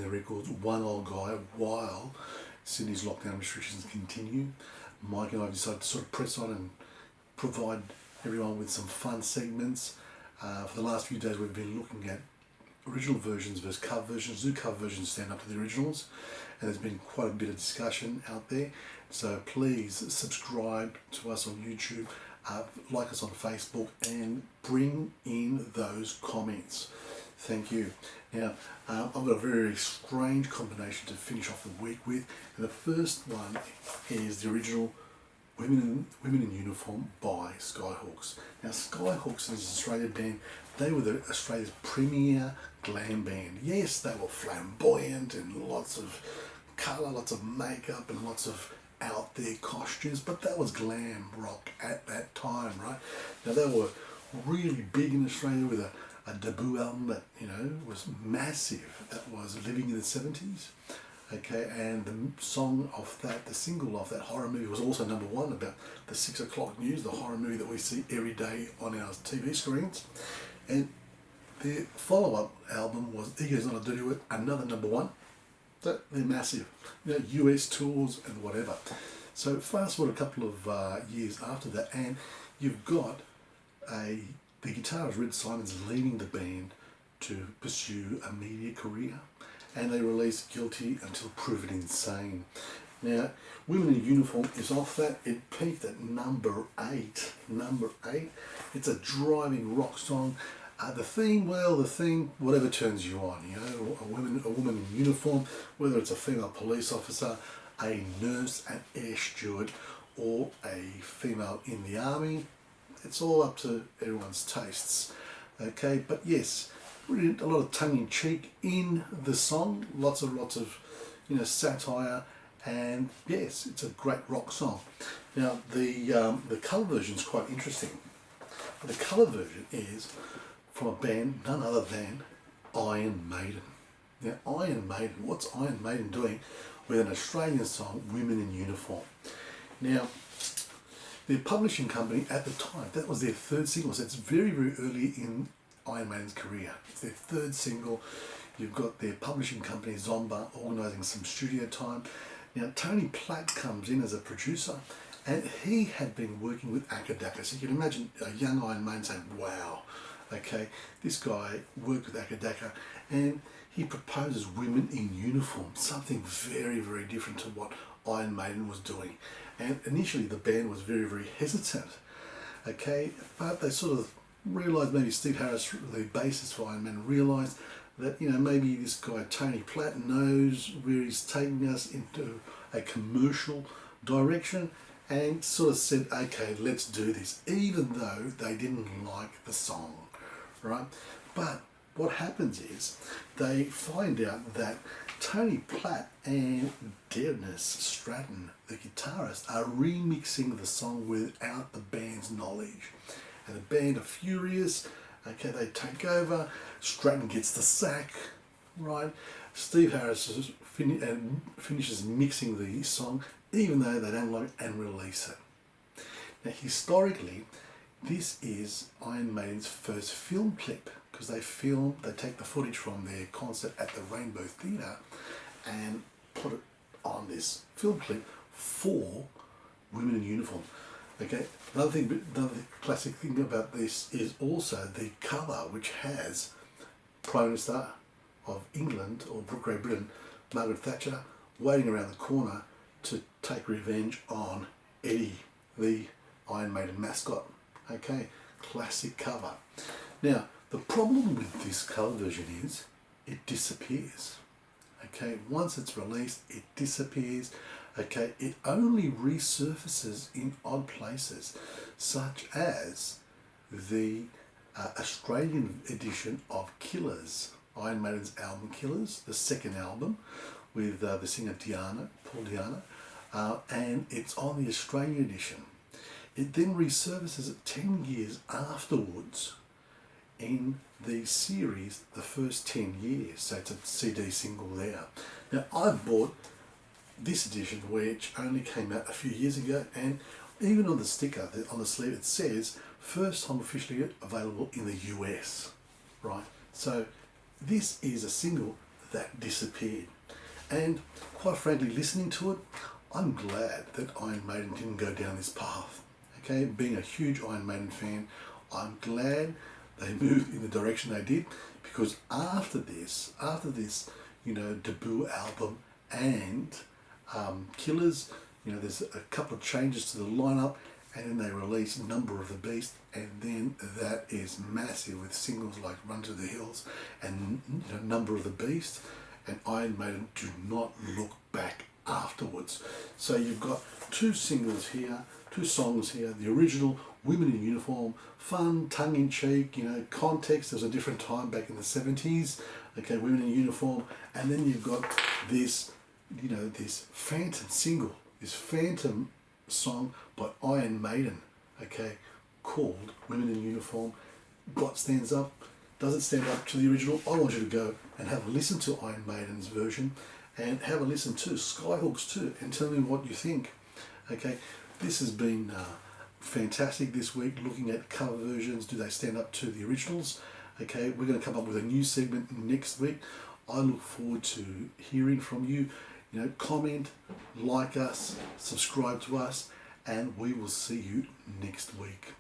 their records, One Old Guy, while Sydney's lockdown restrictions continue. Mike and I decided to sort of press on and provide everyone with some fun segments. For the last few days we've been looking at original versions versus cover versions. Do cover versions stand up to the originals? And there's been quite a bit of discussion out there. So please subscribe to us on YouTube, like us on Facebook, and bring in those comments. Thank you. Now, I've got a very strange combination to finish off the week with. And the first one is the original Women in Uniform by Skyhooks. Now, Skyhooks is an Australian band. They were Australia's premier glam band. Yes, they were flamboyant and lots of colour, lots of makeup and lots of out there costumes, but that was glam rock at that time, right? Now, they were really big in Australia with a debut album that, you know, was massive. That was Living in the 70s. Okay, and the song of that, the single of that horror movie was also number one, about the 6 o'clock news, the horror movie that we see every day on our TV screens. And their follow-up album was Ego's Not a Dirty Word, another number one. So they're massive, you know, US tours and whatever. So fast forward a couple of years after that, and you've got the guitarist Red Simon's leaving the band to pursue a media career. And they released Guilty Until Proven Insane. Now, Women in Uniform is off that. It peaked at number 8. Number 8. It's a driving rock song. The theme, whatever turns you on. You know, a woman in uniform, whether it's a female police officer, a nurse, an air steward, or a female in the army. It's all up to everyone's tastes. Okay, but yes, really a lot of tongue-in-cheek in the song, lots of you know, satire, and yes, it's a great rock song. Now the colour version is quite interesting. The colour version is from a band none other than Iron Maiden. Now Iron Maiden, what's Iron Maiden doing with an Australian song, Women in Uniform? Now, their publishing company at the time, that was their third single, so it's very, very early in Iron Maiden's career. It's their third single. You've got their publishing company Zomba organising some studio time. Now Tony Platt comes in as a producer, and he had been working with Akadaka. So you can imagine a young Iron Maiden saying, wow, okay, this guy worked with Akadaka, and he proposes Women in Uniform, something very, very different to what Iron Maiden was doing. And initially the band was very, very hesitant, okay, but they sort of realised, maybe Steve Harris, the bassist for Iron Maiden, realised that, you know, maybe this guy Tony Platt knows where he's taking us into a commercial direction, and sort of said, okay, let's do this, even though they didn't like the song, right? But what happens is they find out that Tony Platt and Dennis Stratton, the guitarist, are remixing the song without the band's knowledge. And the band are furious. Okay, they take over. Stratton gets the sack, right? Steve Harris finishes mixing the song, even though they don't like it, and release it. Now, historically, this is Iron Maiden's first film clip, because they take the footage from their concert at the Rainbow Theatre and put it on this film clip for Women in Uniform. Okay, another classic thing about this is also the cover, which has Prime Minister of England or Great Britain, Margaret Thatcher, waiting around the corner to take revenge on Eddie, the Iron Maiden mascot. Okay, classic cover. Now, the problem with this cover version is it disappears. Okay, once it's released, it disappears. Okay, it only resurfaces in odd places, such as the Australian edition of Killers, Iron Maiden's album Killers, the second album with the singer Paul Diana, and it's on the Australian edition. It then resurfaces 10 years afterwards in the series, the first 10 years, so it's a CD single there. Now, I've bought this edition, which only came out a few years ago, and even on the sticker, on the sleeve, it says first time officially available in the US, right? So this is a single that disappeared. And quite frankly, listening to it, I'm glad that Iron Maiden didn't go down this path. Okay, being a huge Iron Maiden fan, I'm glad they moved in the direction they did, because after this, debut album and Killers, there's a couple of changes to the lineup, and then they release Number of the Beast, and then that is massive with singles like Run to the Hills and Number of the Beast, and Iron Maiden do not look back afterwards. So you've got two singles here, two songs here, the original Women in Uniform, fun, tongue-in-cheek, context. There's a different time back in the 70s, okay, Women in Uniform, and then you've got this, this Phantom single, this Phantom song by Iron Maiden, okay, called Women in Uniform. What stands up? Does it stand up to the original? I want you to go and have a listen to Iron Maiden's version and have a listen to Skyhooks too, and tell me what you think. Okay, this has been fantastic this week, looking at cover versions. Do they stand up to the originals? Okay, we're going to come up with a new segment next week. I look forward to hearing from you. Comment, like us, subscribe to us, and we will see you next week.